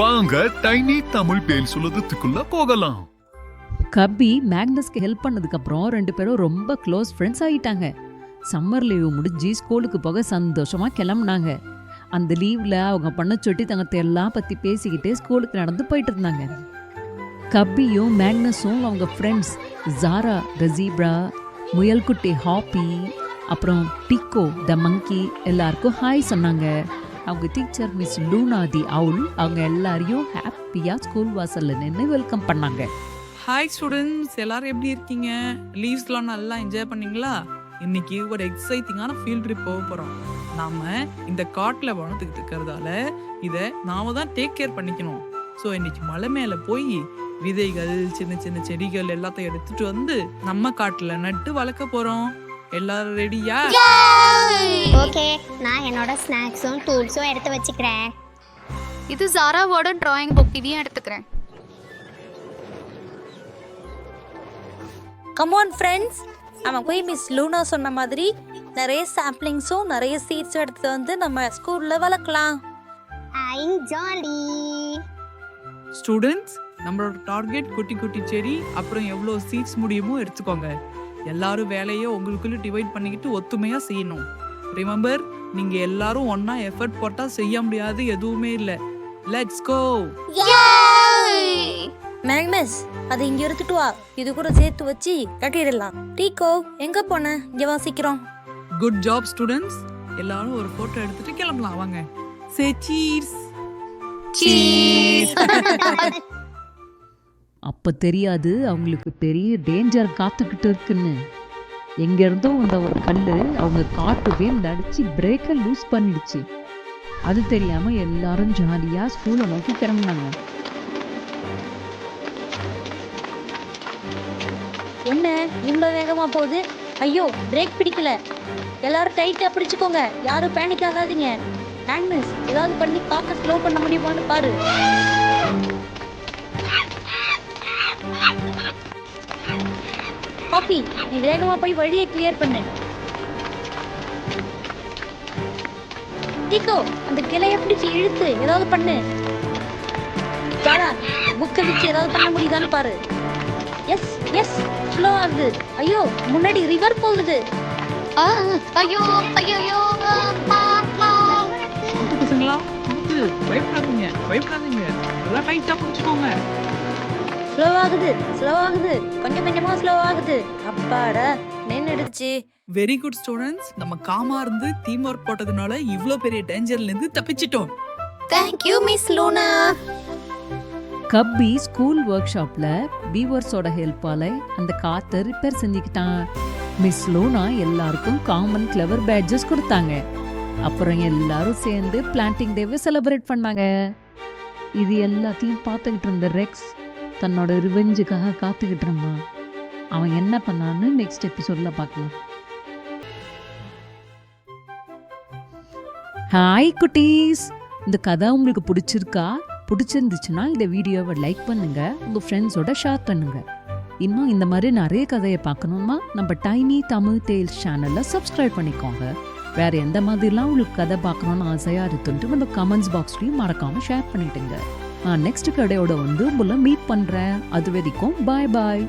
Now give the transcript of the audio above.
வாங்க டைனி தமிழ் பேல் சொல்லுறதுக்குள்ள போகலாம். கப்பி மேக்னஸ்க்கு ஹெல்ப் பண்ணதுக்கு அப்புறம் 2 பேரும் ரொம்ப க்ளோஸ் ஃப்ரெண்ட்ஸ் ஆகிட்டாங்க. சம்மர் லீவு முடிஞ்சு ஸ்கூலுக்கு போக சந்தோஷமா கிளம்புனாங்க. அந்த லீவ்ல அவங்க பண்ண சொட்டி தங்கத்தை எல்லாம் பத்தி பேசிக்கிட்டு ஸ்கூலுக்கு நடந்து போயிட்டு இருந்தாங்க. கப்பியும் மேக்னஸும் அவங்க ஃப்ரெண்ட்ஸ் ஜாரா த ஜீப்ரா, முயல்குட்டி ஹாப்பி, அப்புறம் டிக்கோ த மங்கி எல்லாருக்கும் ஹாய் சொன்னாங்க. அவங்க டீச்சர் மிஸ் லூனா தி அவுல் அவங்க எல்லாரையும் ஹாப்பியா ஸ்கூல் வாசல்ல நின்று வெல்கம் பண்ணாங்க. ஹாய் ஸ்டூடெண்ட்ஸ், எல்லாரும் எப்படி இருக்கீங்க? லீவ்ஸ்லாம் நல்லா என்ஜாய் பண்ணீங்களா? இன்னைக்கு ஒரு எக்ஸைட்டிங்கான ஃபீல்ட் ட்ரிப் போக போறோம். நாம இந்த காட்டுல வளர்த்துக்கிட்டு இருக்கிறதால இதை நாம தான் டேக் கேர் பண்ணிக்கணும். ஸோ இன்னைக்கு மலை மேல போய் விதைகள், சின்ன சின்ன செடிகள் எல்லாத்தையும் எடுத்துட்டு வந்து நம்ம காட்டுல நட்டு வளர்க்க போறோம். எல்லாரும் ரெடியா? ஓகே, நான் என்னோட ஸ்நாக்ஸும் டூல்ஸும் எடுத்து வச்சுக்கிறேன். இது ஜாராவோட டிராயிங் புக், இதையும் எடுத்துக்கிறேன். கமான் ஃப்ரெண்ட்ஸ், நம்ம போய் மிஸ் லூனா சொன்ன மாதிரி நிறைய சாம்பிளிங்ஸும் நிறைய சீட்ஸும் எடுத்துட்டு வந்து நம்ம ஸ்கூலில் வளர்க்கலாம். I'm jolly. ஸ்டூடெண்ட்ஸ், நம்மளோட டார்கெட் குட்டி குட்டி செடி, அப்புறம் எவ்வளோ சீட்ஸ் முடியுமோ எடுத்துக்கோங்க. எல்லாரும் வேலையை உங்களுக்குள்ள டிவைட் பண்ணிக்கிட்டு ஒத்துமையா செய்யணும். ரிமெம்பர், நீங்க எல்லாரும் ஒன்னா எஃபர்ட் போட்டா செய்ய முடியாது எதுவுமே இல்ல. Let's go. மேக்னஸ், அதை இங்க எடுத்துட்டு வா, இது கூட சேர்த்து வச்சு கட்டிடலாம். டீகோ, எங்க போன? இங்க வாசிக்கிறோம். Good job students. எல்லாரும் ஒரு போட்டோ எடுத்துட்டு கிளம்பலாம் வாங்க. சே சீர்ஸ். அப்ப தெரியாது அவங்களுக்கு பெரிய டேஞ்சர் காத்துக்கிட்டு இருக்குன்னு. எங்க இருந்தோ வந்த ஒரு கல்லு அவங்க காட்டு வேல் அடிச்சு பிரேக்கை லூஸ் பண்ணிடுச்சு. அது தெரியாம எல்லாரும் ஜாலியா ஸ்கூலை நோக்கி கிளம்பினாங்க. என்ன இவ்வளோ வேகமா போகுது? ஐயோ, பிரேக் பிடிக்கல. எல்லாரும் டைட்டா பிடிச்சுக்கோங்க, யாரும் பேனிக் ஆகாதீங்க. மேக்னஸ், ஏதாவது பண்ணி காக்க ஸ்லோ பண்ண முடியுமான்னு பாரு. காப்பி, நீ வேகமா போய் வழியை கிளியர் பண்ணு. டீகோ, அந்த கிளைய பிடிச்சு இழுத்து ஏதாவது பண்ணு. புக்கை வச்சு ஏதாவது பண்ண முடியுதான்னு பாரு. எஸ் எஸ், ஸ்லோ ஆகுது. ஐயோ, முன்னாடி ரிவர் போகுது. ஐயோ ஐயோ, பசங்களா, பயப்படாதீங்க பயப்படாதீங்க, எல்லாம் டைட்டா பிடிச்சுக்கோங்க. ஸ்லோ ஆகுது ஸ்லோ ஆகுது, கொஞ்சம் கொஞ்சமா ஸ்லோ ஆகுது. அப்பாடா, நின்னுடுச்சு. Very good students. நம்ம காமா இருந்து டீம் ஒர்க் போட்டதுனால இவ்ளோ பெரிய டேஞ்சர்ல இருந்து தப்பிச்சிட்டோம். Thank you miss Luna. Guppy school ஒர்க் ஷாப்ல பீவர்ஸோட ஹெல்ப்பால அந்த காத்தை ரிப்பேர் செஞ்சுக்கிட்டான். மிஸ் லூனா எல்லாருக்கும் காமன் கிளவர் பேட்ஜஸ் கொடுத்தாங்க. அப்புறம் எல்லாரும் சேர்ந்து பிளான்டிங் டேவை செலிப்ரேட் பண்ணாங்க. இது எல்லாத்தையும் பார்த்துக்கிட்டு இருந்த ரெக்ஸ் தன்னோட ரிவெஞ்சுக்காக காத்துக்கிட்டு இருந்தான். அவன் என்ன பண்ணான்னு நெக்ஸ்ட் எபிசோட்ல பார்க்கலாம். ஹாய் குட்டீஸ், இந்த கதை உங்களுக்கு பிடிச்சிருந்துச்சுன்னா இந்த வீடியோவை லைக் பண்ணுங்க, உங்க ஃப்ரெண்ட்ஸோட ஷேர் பண்ணுங்க. இன்னும் இந்த மாதிரி நிறைய கதையை பார்க்கணும்னா நம்ம டைனி தமிழ் டேல்ஸ் சேனலை சப்ஸ்கிரைப் பண்ணிக்கோங்க. வேற எந்த மாதிரிலாம் உங்களுக்கு கதை பார்க்கணும்னு ஆசையா இருக்குன்ட்டு நம்ம கமெண்ட்ஸ் பாக்ஸ்லயும் மறக்காம ஷேர் பண்ணிட்டுங்க. நான் நெக்ஸ்ட் கடையோட வந்து உங்களை மீட் பண்றேன். அது வரைக்கும் பாய் பாய்.